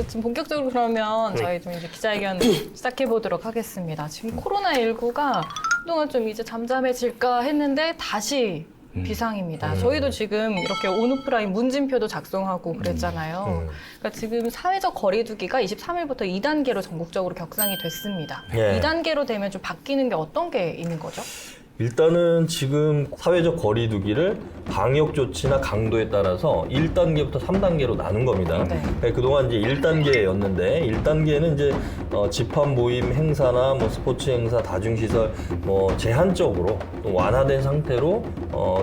지금 본격적으로 그러면 저희 좀 이제 기자회견 시작해 보도록 하겠습니다. 지금 코로나19가 그동안 좀 이제 잠잠해질까 했는데 다시 비상입니다. 저희도 지금 이렇게 온오프라인 문진표도 작성하고 그랬잖아요. 그러니까 지금 사회적 거리두기가 23일부터 2단계로 전국적으로 격상이 됐습니다. 예. 2단계로 되면 좀 바뀌는 게 어떤 게 있는 거죠? 일단은 지금 사회적 거리두기를 방역 조치나 강도에 따라서 1단계부터 3단계로 나눈 겁니다. 네. 그동안 이제 1단계였는데 1단계는 이제 집합 모임 행사나 뭐 스포츠 행사, 다중시설 뭐 제한적으로 또 완화된 상태로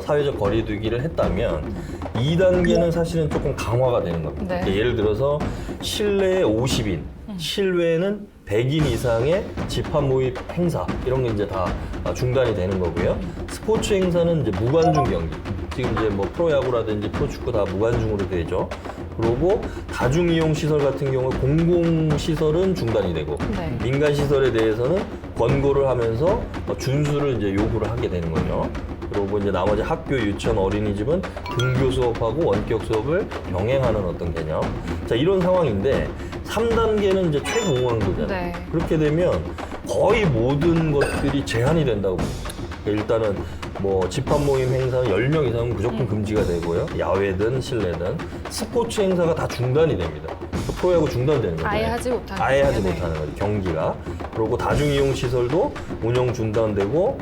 사회적 거리두기를 했다면 2단계는 사실은 조금 강화가 되는 겁니다. 네. 예를 들어서 실내에 50인, 실외에는 100인 이상의 집합 모임 행사 이런 게 이제 다 중단이 되는 거고요. 스포츠 행사는 이제 무관중 경기. 지금 이제 뭐 프로야구라든지 프로축구 다 무관중으로 되죠. 그리고 다중이용 시설 같은 경우 공공시설은 중단이 되고 네. 민간 시설에 대해서는 권고를 하면서 준수를 이제 요구를 하게 되는 거죠. 그리고 이제 나머지 학교, 유치원, 어린이집은 등교 수업하고 원격 수업을 병행하는 어떤 개념. 자, 이런 상황인데 3단계는 이제 최고강도잖아요. 네. 그렇게 되면 거의 모든 것들이 제한이 된다고 봅니다. 일단은 뭐 집합 모임 행사는 10명 이상은 무조건 금지가 되고요. 야외든 실내든 스포츠 행사가 다 중단이 됩니다. 프로야구 중단되는 거죠. 아예 하지 못하는 아예 하지 네. 못하는 거죠. 경기가. 그리고 다중이용 시설도 운영 중단되고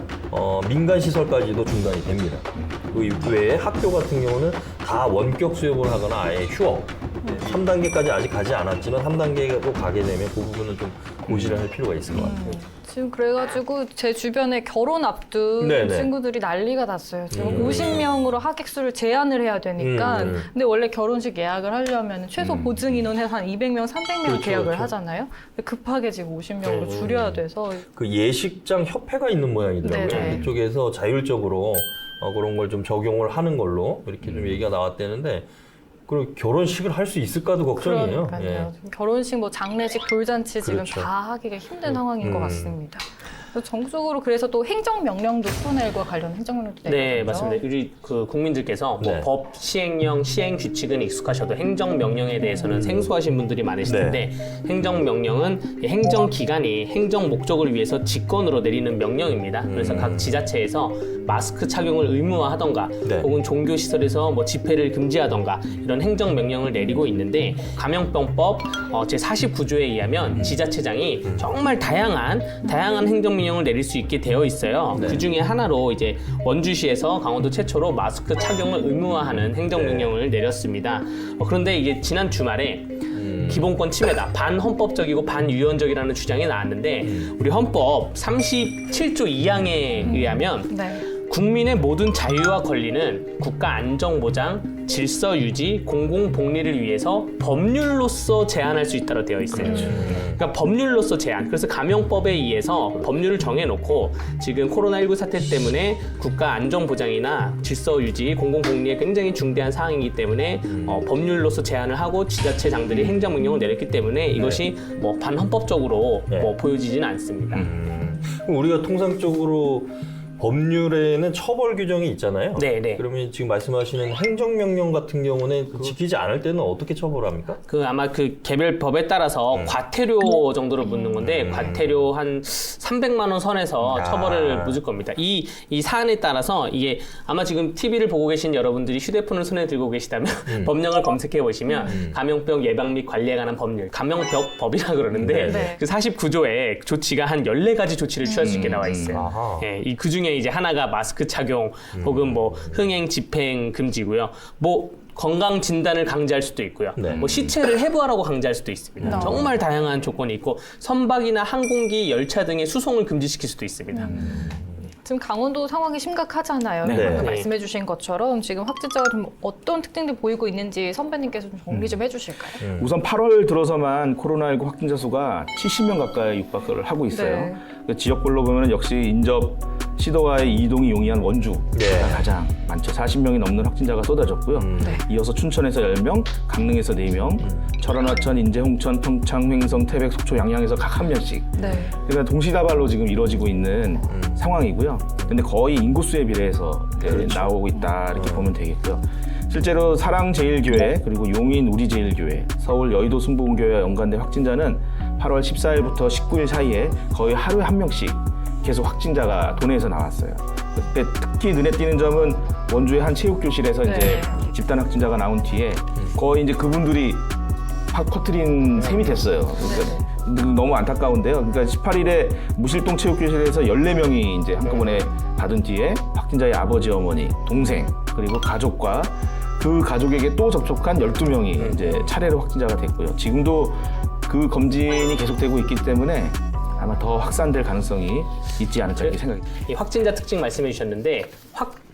민간 시설까지도 중단이 됩니다. 그 외에 학교 같은 경우는 다 원격 수업을 하거나 아예 휴업. 3단계까지 아직 가지 않았지만 3단계로 가게 되면 그 부분은 좀 고시를 할 필요가 있을 것 같아요. 지금 그래가지고 제 주변에 결혼 앞둔 네네. 친구들이 난리가 났어요. 지금 50명으로 하객 수를 제한을 해야 되니까. 근데 원래 결혼식 예약을 하려면 최소 보증 인원 해서 한 200명, 300명 그렇죠, 계약을 그렇죠. 하잖아요. 근데 급하게 지금 50명으로 줄여야 돼서 그 예식장 협회가 있는 모양이더라고요. 네네. 그쪽에서 자율적으로 그런 걸 좀 적용을 하는 걸로 이렇게 좀 얘기가 나왔다는데 그리고 결혼식을 할 수 있을까도 걱정이에요. 그러니까요. 지금 결혼식, 뭐 장례식, 돌잔치 지금 그렇죠. 다 하기가 힘든 상황인 것 같습니다. 그래서 전국적으로 그래서 또 행정명령도 코로나19과 관련 행정명령도 네, 내려졌죠. 맞습니다. 우리 그 국민들께서 네. 뭐 법 시행령, 시행 규칙은 익숙하셔도 행정명령에 대해서는 생소하신 분들이 많으실 텐데 행정명령은 행정기관이 행정 목적을 위해서 직권으로 내리는 명령입니다. 그래서 각 지자체에서 마스크 착용을 의무화하던가 네. 혹은 종교시설에서 뭐 집회를 금지하던가 이런 행정명령을 내리고 있는데 감염병법 제49조에 의하면 지자체장이 정말 다양한 행정명령을 내릴 수 있게 되어 있어요. 네. 그 중에 하나로 이제 원주시에서 강원도 최초로 마스크 착용을 의무화하는 행정명령을 내렸습니다. 그런데 이게 지난 주말에 기본권 침해다, 반헌법적이고 반유연적이라는 주장이 나왔는데 우리 헌법 37조 2항에 의하면 네. 국민의 모든 자유와 권리는 국가 안정보장, 질서 유지, 공공복리를 위해서 법률로서 제한할 수 있다고 되어 있어요. 그러니까 법률로서 제한. 그래서 감염법에 의해서 법률을 정해놓고 지금 코로나19 사태 때문에 국가 안정보장이나 질서 유지, 공공복리에 굉장히 중대한 사항이기 때문에 법률로서 제한을 하고 지자체장들이 행정명령을 내렸기 때문에 이것이 뭐 반헌법적으로 뭐 보여지지는 않습니다. 그럼 우리가 통상적으로 법률에는 처벌 규정이 있잖아요. 네. 그러면 지금 말씀하시는 행정명령 같은 경우는 지키지 않을 때는 어떻게 처벌합니까? 그 아마 그 개별 법에 따라서 과태료 정도로 묻는 건데 과태료 한 300만 원 선에서 처벌을 묻을 겁니다. 이 사안에 따라서 이게 아마 지금 TV를 보고 계신 여러분들이 휴대폰을 손에 들고 계시다면 법령을 검색해 보시면 감염병 예방 및 관리에 관한 법률, 감염병법이라 그러는데 네. 그 49조에 조치가 한 14가지 조치를 취할 수 있게 나와 있어요. 아하. 예, 이 그중에 이제 하나가 마스크 착용 혹은 뭐 흥행 집행 금지고요. 뭐 건강 진단을 강제할 수도 있고요. 네. 뭐 시체를 해부하라고 강제할 수도 있습니다. 정말 다양한 조건이 있고 선박이나 항공기, 열차 등의 수송을 금지시킬 수도 있습니다. 지금 강원도 상황이 심각하잖아요. 네. 방금 네. 말씀해 주신 것처럼 지금 확진자가 좀 어떤 특징들 보이고 있는지 선배님께서 좀 정리 좀 해주실까요? 우선 8월 들어서만 코로나19 확진자 수가 70명 가까이 육박을 하고 있어요. 네. 그 지역별로 보면 역시 인접 시도와의 이동이 용이한 원주가 네. 가장 많죠. 40명이 넘는 확진자가 쏟아졌고요. 이어서 춘천에서 10명, 강릉에서 4명, 철원화천, 인제, 홍천, 평창, 횡성, 태백, 속초, 양양에서 각 1명씩. 네. 그러니까 동시다발로 지금 이루어지고 있는 상황이고요. 근데 거의 인구수에 비례해서 나오고 있다 이렇게 보면 되겠고요. 실제로 사랑제일교회 그리고 용인 우리제일교회, 서울 여의도 순복음교회와 연관된 확진자는 8월 14일부터 19일 사이에 거의 하루에 한 명씩 계속 확진자가 도내에서 나왔어요. 그때 특히 눈에 띄는 점은 원주의 한 체육교실에서 네. 이제 집단 확진자가 나온 뒤에 거의 이제 그분들이 확 퍼뜨린 셈이 됐어요. 그러니까 너무 안타까운데요. 그러니까 18일에 무실동 체육교실에서 14명이 이제 한꺼번에 받은 뒤에 확진자의 아버지, 어머니, 동생, 그리고 가족과 그 가족에게 또 접촉한 12명이 이제 차례로 확진자가 됐고요. 지금도 그 검진이 계속되고 있기 때문에 아마 더 확산될 가능성이 있지 않을까 이렇게 생각합니다. 이 확진자 특징 말씀해 주셨는데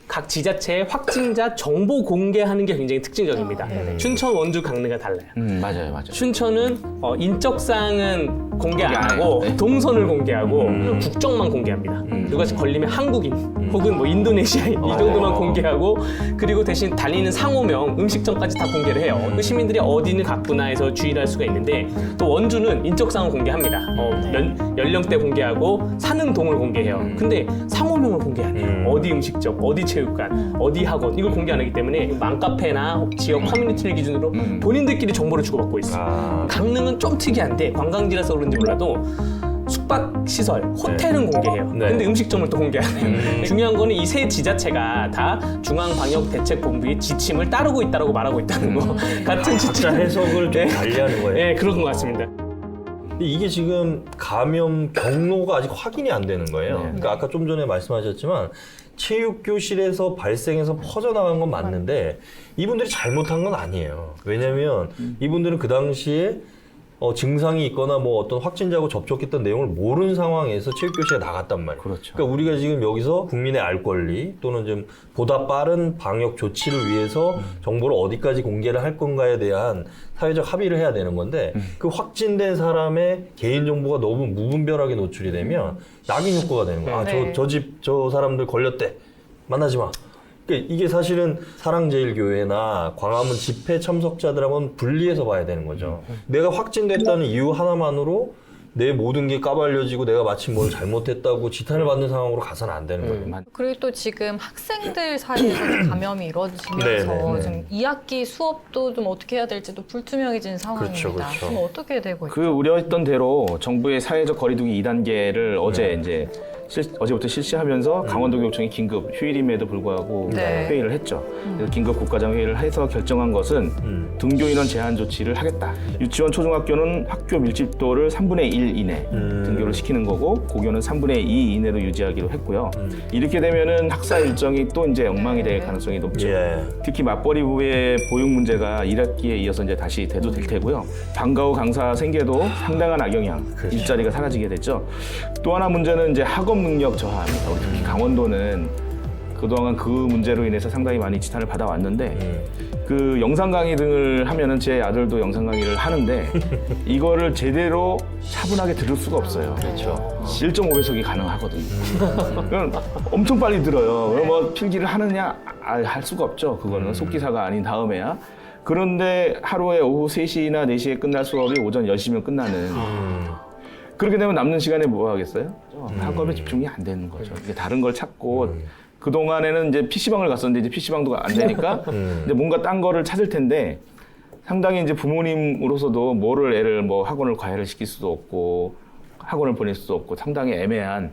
각 지자체의 확진자 정보 공개하는 게 굉장히 특징적입니다. 춘천, 원주, 강릉가 달라요. 맞아요. 춘천은 인적사항은 공개 안 안 하고 해요. 네. 동선을 공개하고 국적만 공개합니다. 누가 걸리면 한국인 혹은 뭐 인도네시아인 이 정도만 공개하고 그리고 대신 다니는 상호명, 음식점까지 다 공개를 해요. 그 시민들이 어디는 갔구나 해서 주의를 할 수가 있는데 또 원주는 인적사항을 공개합니다. 연령대 공개하고 사는 동을 공개해요. 근데 상호명을 공개 안 해요. 어디 음식점, 어디 체육관, 어디 학원 이걸 공개 안 하기 때문에 맘카페나 지역 커뮤니티를 기준으로 본인들끼리 정보를 주고받고 있어요. 강릉은 좀 특이한데 관광지라서 그런지 몰라도 숙박시설, 호텔은 공개해요. 네. 근데 음식점을 또 공개 안 해요. 중요한 거는 이 세 지자체가 다 중앙방역대책본부의 지침을 따르고 있다고 말하고 있다는 거. 같은 각자 지침. 해석을 좀 달리하는 거예요. 네, 그런 것 같습니다. 근데 이게 지금 감염 경로가 아직 확인이 안 되는 거예요. 그러니까 아까 좀 전에 말씀하셨지만 체육교실에서 발생해서 퍼져나간 건 맞는데 이분들이 잘못한 건 아니에요. 왜냐하면 이분들은 그 당시에 증상이 있거나 뭐 어떤 확진자하고 접촉했던 내용을 모르는 상황에서 체육교실에 나갔단 말이에요. 그렇죠. 그러니까 우리가 지금 여기서 국민의 알 권리 또는 좀 보다 빠른 방역 조치를 위해서 정보를 어디까지 공개를 할 건가에 대한 사회적 합의를 해야 되는 건데 그 확진된 사람의 개인정보가 너무 무분별하게 노출이 되면 낙인 효과가 되는 거야. 네. 저 집 저 사람들 걸렸대. 만나지 마. 그러니까 이게 사실은 사랑제일교회나 광화문 집회 참석자들하고는 분리해서 봐야 되는 거죠. 내가 확진됐다는 이유 하나만으로 내 모든 게 까발려지고 내가 마침 뭘 잘못했다고 지탄을 받는 상황으로 가서는 안 되는 거예요. 그리고 또 지금 학생들 사이에서 감염이 이루어지면서 네네네. 좀 2학기 수업도 좀 어떻게 해야 될지도 불투명해진 상황입니다. 그렇죠. 좀 어떻게 되고 있죠? 그 우려했던 대로 정부의 사회적 거리두기 2단계를 어제 이제 어제부터 실시하면서 강원도교육청이 긴급 휴일임에도 불구하고 네. 회의를 했죠. 그래서 긴급 국가장 회의를 해서 결정한 것은 등교 인원 제한 조치를 하겠다. 유치원, 초중학교는 학교 밀집도를 3분의 1 이내 등교를 시키는 거고 고교는 3분의 2 이내로 유지하기로 했고요. 이렇게 되면은 학사 일정이 또 이제 엉망이 될 가능성이 높죠. 예. 특히 맞벌이부의 보육 문제가 1학기에 이어서 이제 다시 대두될 테고요. 방과 후 강사 생계도 상당한 악영향, 일자리가 사라지게 됐죠. 또 하나 문제는 이제 학업 능력 저하입니다. 특히 강원도는 그동안 그 문제로 인해서 상당히 많이 지탄을 받아왔는데 그 영상 강의 등을 하면은 제 아들도 영상 강의를 하는데 이거를 제대로 차분하게 들을 수가 없어요. 그렇죠. 1.5배속이 가능하거든요. 그럼 엄청 빨리 들어요. 그럼 뭐 필기를 하느냐? 할 수가 없죠. 그거는 속기사가 아닌 다음에야. 그런데 하루에 오후 3시나 4시에 끝날 수업이 오전 10시면 끝나는. 그렇게 되면 남는 시간에 뭐 하겠어요? 학업에 집중이 안 되는 거죠. 이게 다른 걸 찾고 그동안에는 이제 PC방을 갔었는데 이제 PC방도 안 되니까 이제 뭔가 딴 거를 찾을 텐데 상당히 이제 부모님으로서도 뭐를 애를 뭐 학원을 과외를 시킬 수도 없고 학원을 보낼 수도 없고 상당히 애매한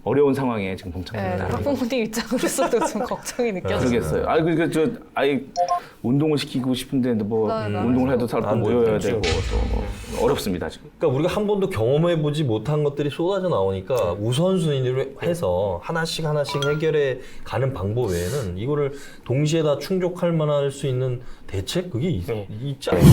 어려운 상황에 지금 네, 봉착합니다. 학부모님 입장으로서도 좀 걱정이 느껴져요. 그러겠어요. 그러니까 저 아예 운동을 시키고 싶은데 뭐 네, 운동을 해도 사람 안 모여야 되죠. 되고 또 어렵습니다 지금. 그러니까 우리가 한 번도 경험해보지 못한 것들이 쏟아져 나오니까 우선순위로 해서 하나씩 해결해 가는 방법 외에는 이거를 동시에 다 충족할 만할 수 있는 대책? 그게 있지 않을까?